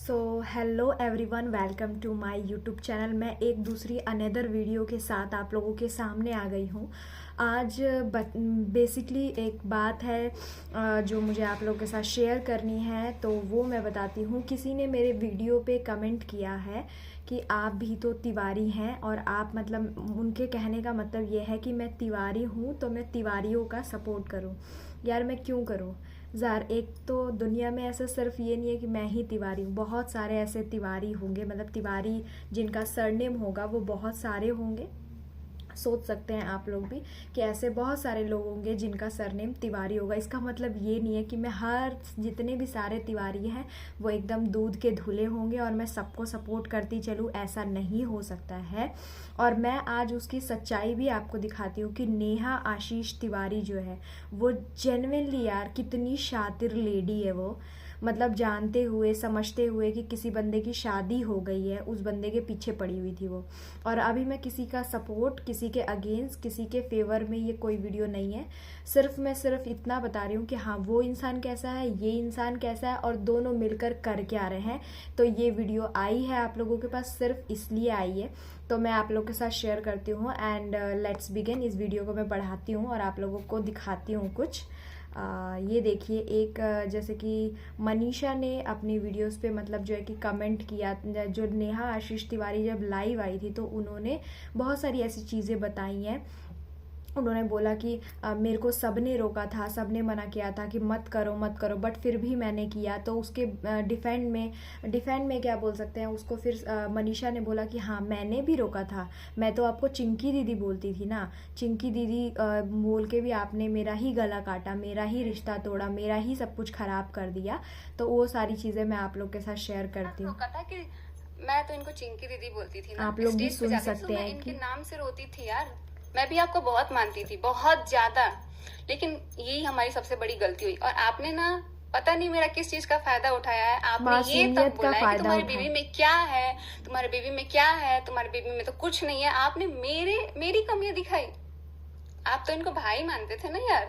So hello everyone, welcome to my YouTube channel. मैं एक दूसरी अनदर वीडियो के साथ आप लोगों के सामने आ गई हूँ। आज बेसिकली एक बात है जो मुझे आप लोगों के साथ शेयर करनी है, तो वो मैं बताती हूँ। किसी ने मेरे वीडियो पे कमेंट किया है कि आप भी तो तिवारी हैं, और आप मतलब उनके कहने का मतलब ये है कि मैं तिवारी हूँ तो मैं तिवारियों का सपोर्ट करूँ। यार मैं क्यों करूँ ज़ार? एक तो दुनिया में ऐसा सिर्फ ये नहीं है कि मैं ही तिवारी हूँ, बहुत सारे ऐसे तिवारी होंगे, मतलब तिवारी जिनका सरनेम होगा वो बहुत सारे होंगे। सोच सकते हैं आप लोग भी कि ऐसे बहुत सारे लोग होंगे जिनका सरनेम तिवारी होगा। इसका मतलब ये नहीं है कि मैं हर जितने भी सारे तिवारी हैं वो एकदम दूध के धुले होंगे और मैं सबको सपोर्ट करती चलूँ, ऐसा नहीं हो सकता है। और मैं आज उसकी सच्चाई भी आपको दिखाती हूँ कि नेहा आशीष तिवारी जो है वो जेन्युइनली यार कितनी शातिर लेडी है वो। मतलब जानते हुए समझते हुए कि किसी बंदे की शादी हो गई है, उस बंदे के पीछे पड़ी हुई थी वो। और अभी मैं किसी का सपोर्ट, किसी के अगेंस्ट, किसी के फेवर में ये कोई वीडियो नहीं है। मैं सिर्फ इतना बता रही हूँ कि हाँ, वो इंसान कैसा है, ये इंसान कैसा है, और दोनों मिलकर कर क्या रहे हैं। तो ये वीडियो आई है आप लोगों के पास सिर्फ इसलिए आई है, तो मैं आप लोगों के साथ शेयर करती हूँ। And let's begin. इस वीडियो को मैं बढ़ाती हूँ और आप लोगों को दिखाती हूँ कुछ। ये देखिए, एक जैसे कि मनीषा ने अपनी वीडियोस पे मतलब जो है कि कमेंट किया। जो नेहा आशीष तिवारी जब लाइव आई थी तो उन्होंने बहुत सारी ऐसी चीज़ें बताई हैं। उन्होंने बोला कि मेरे को सबने रोका था, सबने मना किया था कि मत करो मत करो, बट फिर भी मैंने किया। तो उसके डिफेंड में क्या बोल सकते हैं उसको, फिर मनीषा ने बोला कि हाँ मैंने भी रोका था, मैं तो आपको चिंकी दीदी बोलती थी ना, चिंकी दीदी बोल के भी आपने मेरा ही गला काटा, मेरा ही रिश्ता तोड़ा, मेरा ही सब कुछ खराब कर दिया। तो वो सारी चीज़ें मैं आप लोग के साथ शेयर करती हूँ। मैं तो इनको चिंकी दीदी बोलती थी ना, आप लोग भी स्टेज पे सुन जाती थी तो सकते मैं हैं इनके कि नाम से रोती थी यार। मैं भी आपको बहुत मानती थी, बहुत ज्यादा। लेकिन यही हमारी सबसे बड़ी गलती हुई। और आपने ना पता नहीं मेरा किस चीज का फायदा उठाया है। आपने ये तब मासूमियत का बोला है कि फायदा तुम्हारी उठाया। बीवी में क्या है, तुम्हारी बीवी में क्या है, तुम्हारी बीवी में तो कुछ नहीं है। आपने मेरी कमियां दिखाई। आप तो इनको भाई मानते थे ना यार।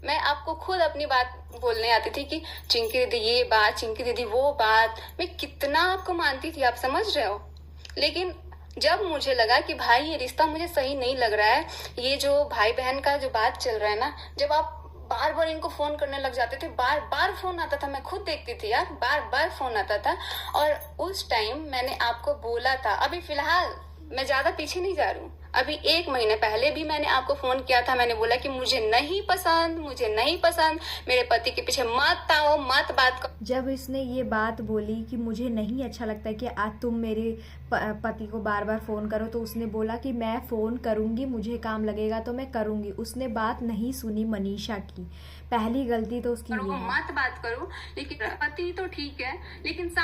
मैं आपको खुद अपनी बात बोलने आती थी कि चिंकी दीदी ये बात, चिंकी दीदी वो बात। मैं कितना आपको मानती थी, आप समझ रहे हो। लेकिन जब मुझे लगा कि भाई ये रिश्ता मुझे सही नहीं लग रहा है, ये जो भाई बहन का जो बात चल रहा है ना, जब आप बार बार इनको फोन करने लग जाते थे, बार बार फोन आता था, मैं खुद देखती थी यार, बार बार फोन आता था। और उस टाइम मैंने आपको बोला था, अभी फिलहाल मैं ज्यादा पीछे नहीं जा रही हूँ, अभी 1 महीने पहले भी मैंने आपको फोन किया था। मैंने बोला कि मुझे नहीं पसंद, मुझे नहीं पसंद, मेरे पति के पीछे मत आओ, मत बात करो। जब इसने ये बात बोली कि मुझे नहीं अच्छा लगता है कि आज तुम मेरे पति को बार बार फ़ोन करो, तो उसने बोला कि मैं फ़ोन करूँगी, मुझे काम लगेगा तो मैं करूँगी। उसने बात नहीं सुनी मनीषा की। पहली गलती तो उसकी ये है। मत बात करो। लेकिन पति तो ठीक है, लेकिन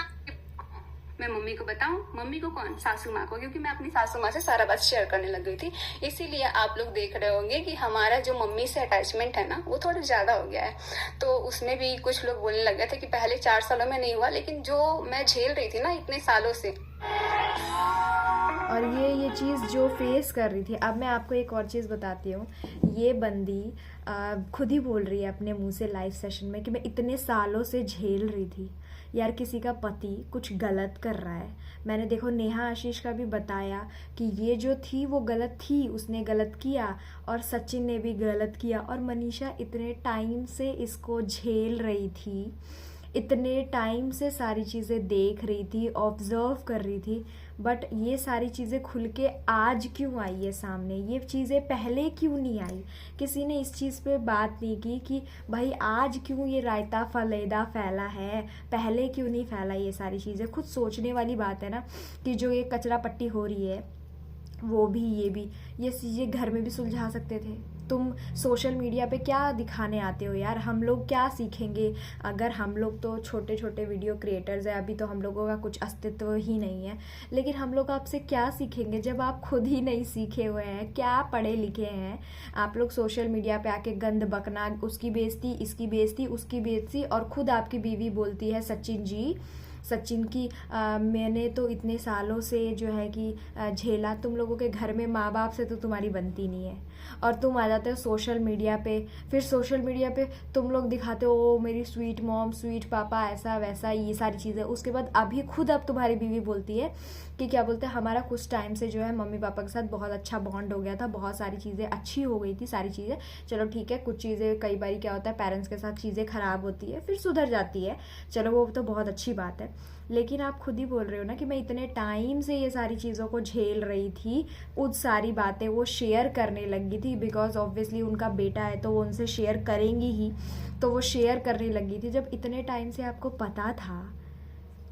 मैं मम्मी को बताऊं? मम्मी को कौन? सासू माँ को, क्योंकि मैं अपनी सासू माँ से सारा बात शेयर करने लग गई थी। इसीलिए आप लोग देख रहे होंगे कि हमारा जो मम्मी से अटैचमेंट है ना, वो थोड़ा ज्यादा हो गया है। तो उसमें भी कुछ लोग बोलने लग गए थे कि पहले 4 सालों में नहीं हुआ, लेकिन जो मैं झेल रही थी ना इतने सालों से, और ये चीज़ जो फेस कर रही थी। अब मैं आपको एक और चीज़ बताती हूँ। ये बंदी खुद ही बोल रही है अपने मुंह से लाइव सेशन में कि मैं इतने सालों से झेल रही थी। यार किसी का पति कुछ गलत कर रहा है, मैंने देखो नेहा आशीष का भी बताया कि ये जो थी वो गलत थी, उसने गलत किया, और सचिन ने भी गलत किया। और मनीषा इतने टाइम से इसको झेल रही थी, इतने टाइम से सारी चीज़ें देख रही थी, ऑब्जर्व कर रही थी। बट ये सारी चीज़ें खुल के आज क्यों आई है सामने? ये चीज़ें पहले क्यों नहीं आई? किसी ने इस चीज़ पे बात नहीं की कि भाई आज क्यों ये रायता फलेदा फैला है, पहले क्यों नहीं फैला ये सारी चीज़ें? खुद सोचने वाली बात है ना कि जो ये कचरा पट्टी हो रही है, वो भी ये चीज़ें घर में भी सुलझा सकते थे। तुम सोशल मीडिया पे क्या दिखाने आते हो यार? हम लोग क्या सीखेंगे? अगर हम लोग तो छोटे छोटे वीडियो क्रिएटर्स हैं, अभी तो हम लोगों का कुछ अस्तित्व ही नहीं है, लेकिन हम लोग आपसे क्या सीखेंगे जब आप खुद ही नहीं सीखे हुए हैं? क्या पढ़े लिखे हैं आप लोग? सोशल मीडिया पे आके गंद बकना, उसकी बेइज्जती, इसकी बेइज्जती, उसकी बेइज्जती, और खुद आपकी बीवी बोलती है सचिन जी सचिन की मैंने तो इतने सालों से जो है कि झेला, तुम लोगों के घर में माँ बाप से तो तुम्हारी बनती नहीं है, और तुम आ जाते हो सोशल मीडिया पे। फिर सोशल मीडिया पे तुम लोग दिखाते हो ओ मेरी स्वीट मॉम, स्वीट पापा, ऐसा वैसा, ये सारी चीज़ें। उसके बाद अभी खुद अब तुम्हारी बीवी बोलती है कि क्या बोलते हैं, हमारा कुछ टाइम से जो है मम्मी पापा के साथ बहुत अच्छा बॉन्ड हो गया था, बहुत सारी चीज़ें अच्छी हो गई थी, सारी चीज़ें। चलो ठीक है, कुछ चीज़ें कई बार क्या होता है पेरेंट्स के साथ चीज़ें ख़राब होती है, फिर सुधर जाती है, चलो वो तो बहुत अच्छी बात है। लेकिन आप खुद ही बोल रहे हो ना कि मैं इतने टाइम से ये सारी चीज़ों को झेल रही थी, उस सारी बातें वो शेयर करने लगी थी, बिकॉज ऑब्वियसली उनका बेटा है तो वो उनसे शेयर करेंगी ही, तो वो शेयर करने लगी थी। जब इतने टाइम से आपको पता था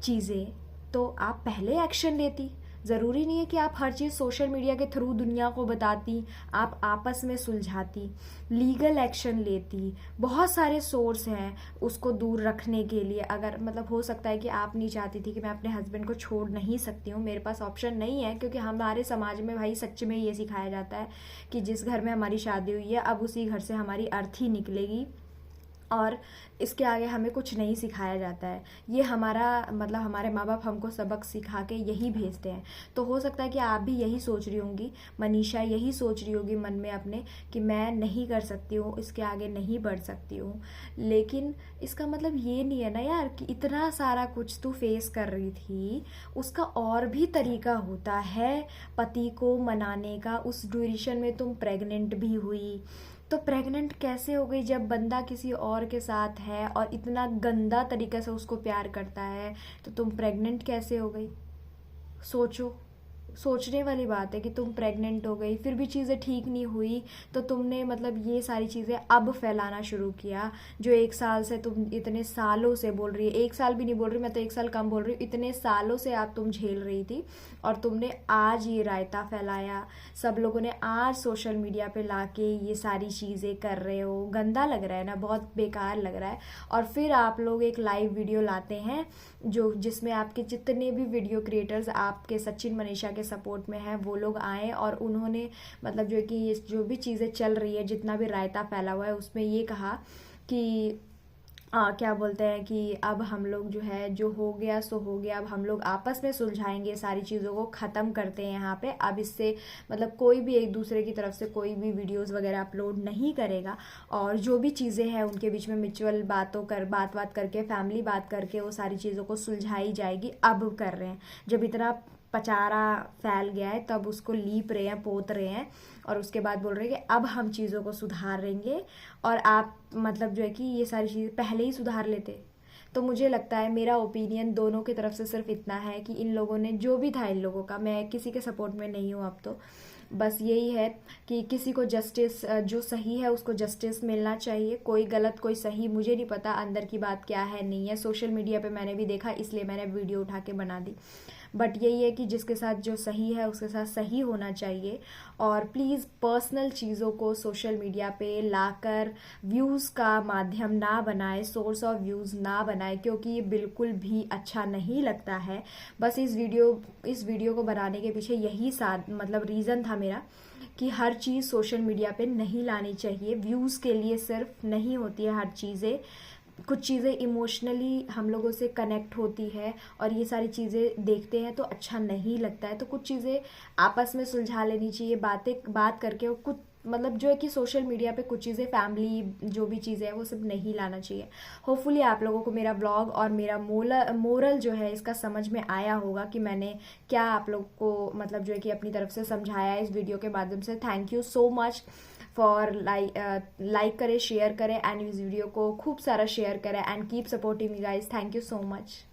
चीज़ें, तो आप पहले एक्शन लेती। ज़रूरी नहीं है कि आप हर चीज़ सोशल मीडिया के थ्रू दुनिया को बताती, आप आपस में सुलझाती, लीगल एक्शन लेती। बहुत सारे सोर्स हैं उसको दूर रखने के लिए। अगर मतलब हो सकता है कि आप नहीं चाहती थी कि मैं अपने हस्बैंड को छोड़ नहीं सकती हूँ, मेरे पास ऑप्शन नहीं है, क्योंकि हमारे समाज में भाई सच में ये सिखाया जाता है कि जिस घर में हमारी शादी हुई है अब उसी घर से हमारी अर्थी निकलेगी, और इसके आगे हमें कुछ नहीं सिखाया जाता है। ये हमारा मतलब हमारे माँ बाप हमको सबक सिखा के यही भेजते हैं। तो हो सकता है कि आप भी यही सोच रही होंगी, मनीषा यही सोच रही होगी मन में अपने कि मैं नहीं कर सकती हूँ, इसके आगे नहीं बढ़ सकती हूँ। लेकिन इसका मतलब ये नहीं है ना यार कि इतना सारा कुछ तू फेस कर रही थी, उसका और भी तरीका होता है पति को मनाने का। उस ड्यूरेशन में तुम प्रेग्नेंट भी हुई, तो प्रेग्नेंट कैसे हो गई जब बंदा किसी और के साथ है और इतना गंदा तरीके से उसको प्यार करता है, तो तुम प्रेग्नेंट कैसे हो गई? सोचो, सोचने वाली बात है कि तुम प्रेग्नेंट हो गई, फिर भी चीज़ें ठीक नहीं हुई, तो तुमने मतलब ये सारी चीज़ें अब फैलाना शुरू किया। जो 1 साल से तुम इतने सालों से बोल रही है, 1 साल भी नहीं बोल रही मैं तो 1 साल कम बोल रही हूँ, इतने सालों से आप तुम झेल रही थी, और तुमने आज ये रायता फैलाया। सब लोगों ने आज सोशल मीडिया पे लाके ये सारी चीज़ें कर रहे हो। गंदा लग रहा है ना, बहुत बेकार लग रहा है। और फिर आप लोग एक लाइव वीडियो लाते हैं जिसमें आपके जितने भी वीडियो क्रिएटर्स आपके सचिन मनीषा के सपोर्ट में है वो लोग आए, और उन्होंने मतलब जो कि ये जो भी चीज़ें चल रही है, जितना भी रायता फैला हुआ है, उसमें ये कहा कि क्या बोलते हैं कि अब हम लोग जो है जो हो गया सो हो गया, अब हम लोग आपस में सुलझाएंगे, सारी चीज़ों को ख़त्म करते हैं यहाँ पे। अब इससे मतलब कोई भी एक दूसरे की तरफ से कोई भी वीडियोस वगैरह अपलोड नहीं करेगा, और जो भी चीज़ें हैं उनके बीच में म्यूचुअल बात करके, फैमिली बात करके वो सारी चीज़ों को सुलझाई जाएगी। अब कर रहे हैं, जब इतना पचारा फैल गया है तब उसको लीप रहे हैं, पोत रहे हैं, और उसके बाद बोल रहे हैं कि अब हम चीज़ों को सुधारेंगे। और आप मतलब जो है कि ये सारी चीज़ें पहले ही सुधार लेते। तो मुझे लगता है, मेरा ओपिनियन दोनों की तरफ से सिर्फ इतना है कि इन लोगों ने जो भी था, इन लोगों का, मैं किसी के सपोर्ट में नहीं हूँ अब तो, बस यही है कि किसी को जस्टिस, जो सही है उसको जस्टिस मिलना चाहिए। कोई गलत कोई सही मुझे नहीं पता अंदर की बात क्या है नहीं है, सोशल मीडिया पे मैंने भी देखा इसलिए मैंने वीडियो उठा के बना दी। बट यही है कि जिसके साथ जो सही है उसके साथ सही होना चाहिए। और प्लीज़ पर्सनल चीज़ों को सोशल मीडिया पे लाकर व्यूज़ का माध्यम ना बनाए, सोर्स ऑफ व्यूज़ ना बनाए, क्योंकि ये बिल्कुल भी अच्छा नहीं लगता है। बस इस वीडियो को बनाने के पीछे यही मतलब रीज़न था मेरा कि हर चीज़ सोशल मीडिया पे नहीं लानी चाहिए। व्यूज़ के लिए सिर्फ नहीं होती है हर चीज़ें, कुछ चीज़ें इमोशनली हम लोगों से कनेक्ट होती है, और ये सारी चीज़ें देखते हैं तो अच्छा नहीं लगता है। तो कुछ चीज़ें आपस में सुलझा लेनी चाहिए, बात करके। और कुछ मतलब जो है कि सोशल मीडिया पे कुछ चीज़ें, फैमिली जो भी चीज़ें हैं वो सब नहीं लाना चाहिए। होपफुली आप लोगों को मेरा ब्लॉग और मेरा मोरल जो है इसका समझ में आया होगा कि मैंने क्या आप लोग को मतलब जो है कि अपनी तरफ से समझाया है इस वीडियो के माध्यम से। Thank you so much for like करें, शेयर करें, एंड इस वीडियो को खूब सारा शेयर करें, and keep supporting me guys. Thank you so much.